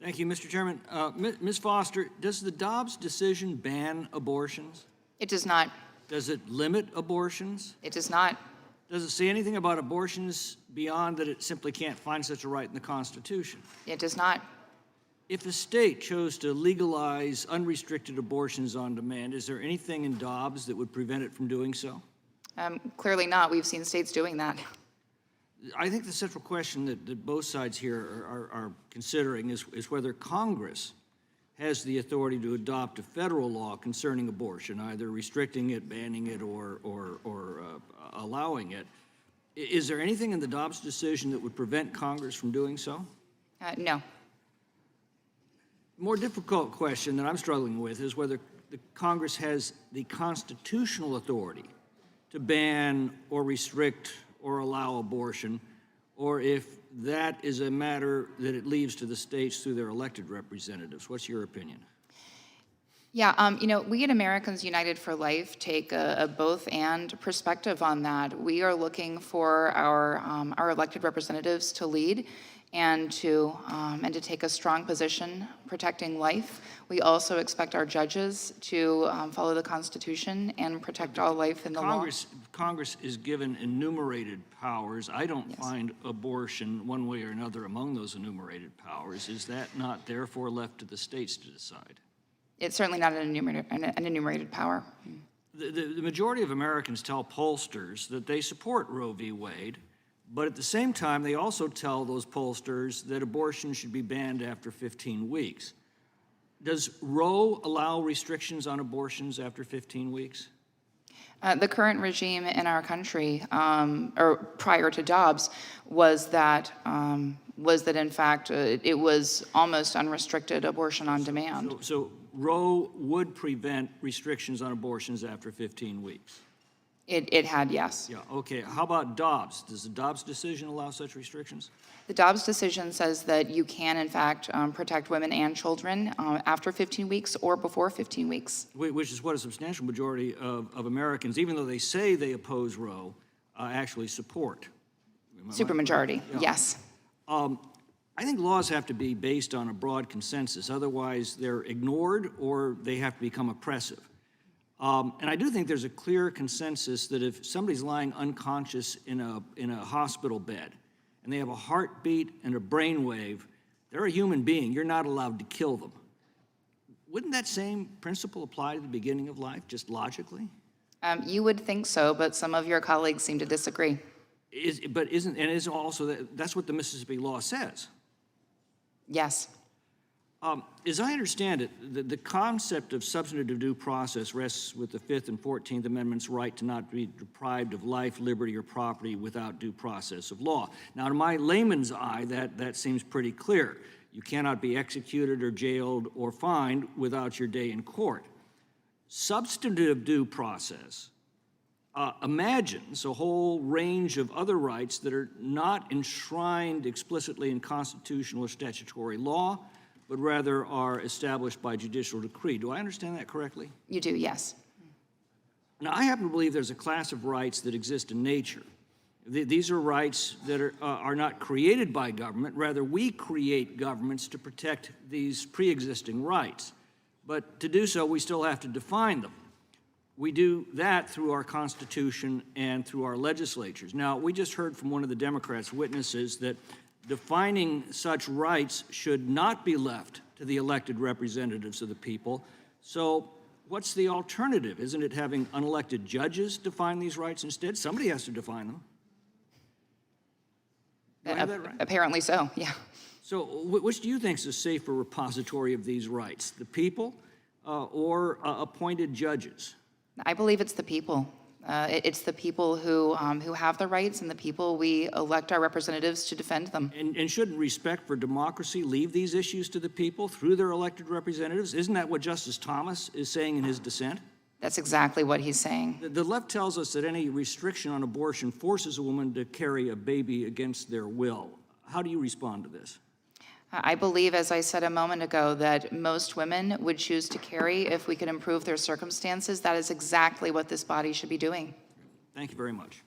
Thank you, Mr. Chairman. Ms. Foster, does the Dobbs decision ban abortions? It does not. Does it limit abortions? It does not. Does it say anything about abortions beyond that it simply can't find such a right in the Constitution? It does not. If a state chose to legalize unrestricted abortions on demand, is there anything in Dobbs that would prevent it from doing so? Clearly not. We've seen states doing that. I think the central question that both sides here are considering is whether Congress has the authority to adopt a federal law concerning abortion, either restricting it, banning it, or allowing it. Is there anything in the Dobbs decision that would prevent Congress from doing so? No. More difficult question that I'm struggling with is whether the Congress has the constitutional authority to ban or restrict or allow abortion, or if that is a matter that it leaves to the states through their elected representatives. What's your opinion? Yeah, we at Americans United for Life take a both-and perspective on that. We are looking for our elected representatives to lead and to take a strong position protecting life. We also expect our judges to follow the Constitution and protect all life in the law. Congress is given enumerated powers. I don't find abortion one way or another among those enumerated powers. Is that not therefore left to the states to decide? It's certainly not an enumerated power. The majority of Americans tell pollsters that they support Roe v. Wade, but at the same time, they also tell those pollsters that abortion should be banned after 15 weeks. Does Roe allow restrictions on abortions after 15 weeks? The current regime in our country, or prior to Dobbs, was that in fact it was almost unrestricted abortion on demand. So Roe would prevent restrictions on abortions after 15 weeks? It had, yes. Yeah, okay. How about Dobbs? Does the Dobbs decision allow such restrictions? The Dobbs decision says that you can, in fact, protect women and children after 15 weeks or before 15 weeks. Which is what a substantial majority of Americans, even though they say they oppose Roe, actually support. Supermajority, yeah. Yes. I think laws have to be based on a broad consensus. Otherwise, they're ignored or they have to become oppressive. And I do think there's a clear consensus that if somebody's lying unconscious in a hospital bed and they have a heartbeat and a brainwave, they're a human being. You're not allowed to kill them. Wouldn't that same principle apply to the beginning of life, just logically? You would think so, but some of your colleagues seem to disagree. Isn't also that's what the Mississippi law says? Yes. As I understand it, the concept of substantive due process rests with the 5th and 14th Amendments' right to not be deprived of life, liberty, or property without due process of law. Now, to my layman's eye, that seems pretty clear. You cannot be executed or jailed or fined without your day in court. Substantive due process imagines a whole range of other rights that are not enshrined explicitly in constitutional or statutory law, but rather are established by judicial decree. Do I understand that correctly? You do, yes. Now, I happen to believe there's a class of rights that exist in nature. These are rights that are not created by government. Rather, we create governments to protect these pre-existing rights. But to do so, we still have to define them. We do that through our Constitution and through our legislatures. Now, we just heard from one of the Democrats' witnesses that defining such rights should not be left to the elected representatives of the people. So what's the alternative? Isn't it having unelected judges define these rights instead? Somebody has to define them. Do I have that right? Apparently so, yeah. So which do you think is a safer repository of these rights, the people or appointed judges? I believe it's the people. It's the people who have the rights and the people we elect our representatives to defend them. And shouldn't respect for democracy leave these issues to the people through their elected representatives? Isn't that what Justice Thomas is saying in his dissent? That's exactly what he's saying. The left tells us that any restriction on abortion forces a woman to carry a baby against their will. How do you respond to this? I believe, as I said a moment ago, that most women would choose to carry if we could improve their circumstances. That is exactly what this body should be doing. Thank you very much.